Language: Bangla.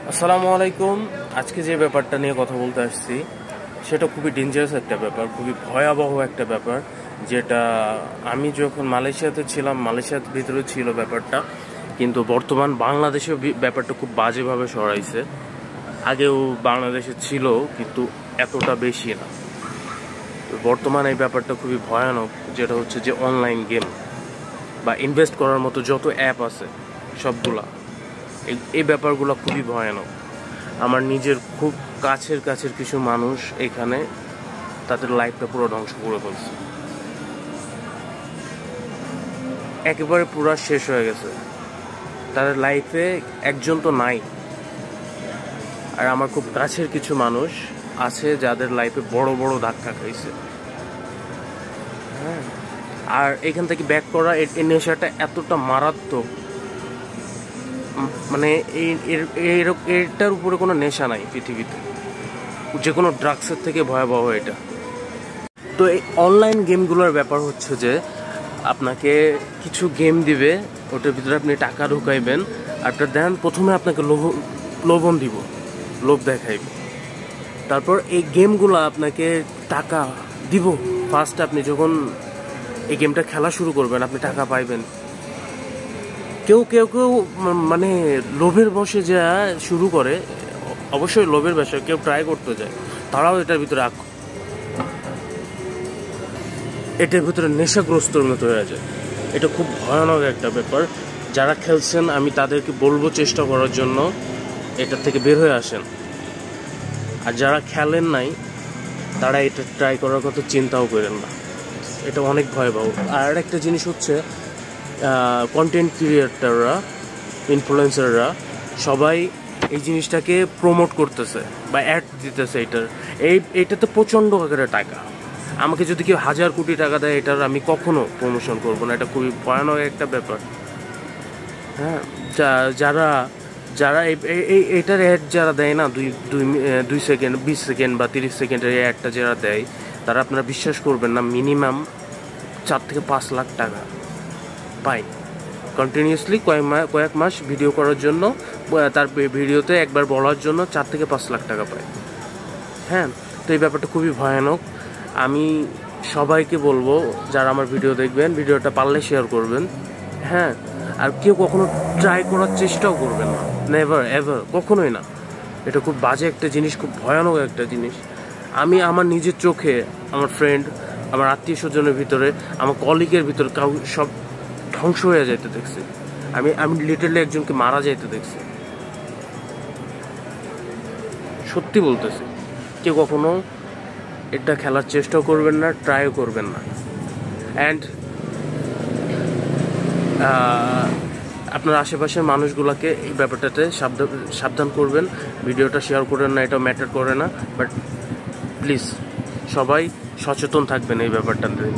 আসসালামু আলাইকুম। আজকে যে ব্যাপারটা নিয়ে কথা বলতে আসছি সেটা খুবই ডেঞ্জারাস একটা ব্যাপার, খুবই ভয়াবহ একটা ব্যাপার। যেটা আমি যখন মালয়েশিয়াতে ছিলাম, মালয়েশিয়ার ভিতরে ছিল ব্যাপারটা, কিন্তু বর্তমান বাংলাদেশে ব্যাপারটা খুব বাজেভাবে সরাইছে। আগেও বাংলাদেশে ছিল, কিন্তু এতটা বেশি না। বর্তমানে এই ব্যাপারটা খুবই ভয়ানক, যেটা হচ্ছে যে অনলাইন গেম বা ইনভেস্ট করার মতো যত অ্যাপ আছে সবগুলা, এই ব্যাপারগুলো খুবই ভয়ানক। আমার নিজের খুব কাছের কিছু মানুষ এখানে তাদের লাইফটা পুরো ধ্বংস করে ফেলছে, একেবারে পুরো শেষ হয়ে গেছে। তাদের লাইফে একজন তো নাই। আর আমার খুব কাছের কিছু মানুষ আছে যাদের লাইফে বড় বড় ধাক্কা খাইছে। হ্যাঁ, আর এখান থেকে ব্যাক করা এই নেশাটা এতটা মারাত্মক, মানে এটার উপরে কোনো নেশা নাই পৃথিবীতে, যে কোনো ড্রাগসের থেকে ভয়াবহ এটা। তো এই অনলাইন গেমগুলোর ব্যাপার হচ্ছে যে আপনাকে কিছু গেম দিবে, ওটার ভিতরে আপনি টাকা ঢুকাইবেন, আপনার দেন প্রথমে আপনাকে লোভন দিব, লোভ দেখাইবে। তারপর এই গেমগুলো আপনাকে টাকা দিব। ফার্স্ট আপনি যখন এই গেমটা খেলা শুরু করবেন আপনি টাকা পাইবেন। কেউ মানে লোভের বসে যা শুরু করে, অবশ্যই লোভের বিষয়, কেউ ট্রাই করতে যায়, তারাও এটার ভিতরে এটার ভিতরে নেশাগ্রস্তর মতো হয়ে যায়। এটা খুব ভয়ানক একটা ব্যাপার। যারা খেলছেন আমি তাদেরকে বলবো চেষ্টা করার জন্য এটার থেকে বের হয়ে আসেন। আর যারা খেলেন নাই তারা এটা ট্রাই করার কথা চিন্তাও করেন না, এটা অনেক ভয়াবহ। আর একটা জিনিস হচ্ছে কন্টেন্ট ক্রিয়েটররা, ইনফ্লুয়েন্সাররা সবাই এই জিনিসটাকে প্রমোট করতেছে বা অ্যাড দিতেছে। এইটাতে প্রচণ্ড আকারে টাকা। আমাকে যদি কেউ 1000 কোটি টাকা দেয়, এটার আমি কখনো প্রমোশন করবো না। এটা খুবই ভয়ানক একটা ব্যাপার। হ্যাঁ, যারা এটার অ্যাড যারা দেয় না, 2 সেকেন্ড, 20 সেকেন্ড বা 30 সেকেন্ডের অ্যাডটা যারা দেয়, তারা আপনারা বিশ্বাস করবেন না, মিনিমাম 4 থেকে 5 লাখ টাকা পায় কন্টিনিউয়াসলি কয়েক মাস ভিডিও করার জন্য। তার ভিডিওতে একবার বলার জন্য 4 থেকে 5 লাখ টাকা পায়। হ্যাঁ, তো এই ব্যাপারটা খুবই ভয়ানক। আমি সবাইকে বলবো, যারা আমার ভিডিও দেখবেন, ভিডিওটা পারলে শেয়ার করবেন। হ্যাঁ, আর কেউ কখনো ট্রাই করার চেষ্টাও করবেন না, নেভার এভার, কখনোই না। এটা খুব বাজে একটা জিনিস, খুব ভয়ানক একটা জিনিস। আমি আমার নিজের চোখে আমার ফ্রেন্ড, আমার আত্মীয় স্বজনের ভিতরে, আমার কলিগের ভিতরে সব ধ্বংস হয়ে যাইতে দেখছি। আমি লিটারলি একজনকে মারা যাইতে দেখছি, সত্যি বলতেছি। কেউ কখনো এটা খেলার চেষ্টাও করবেন না, ট্রাইও করবেন না। অ্যান্ড আপনার আশেপাশের মানুষগুলোকে এই ব্যাপারটাতে সাবধান করবেন। ভিডিওটা শেয়ার করেন না, এটা ম্যাটার করে না, বাট প্লিজ সবাই সচেতন থাকবেন এই ব্যাপারটা নিয়ে।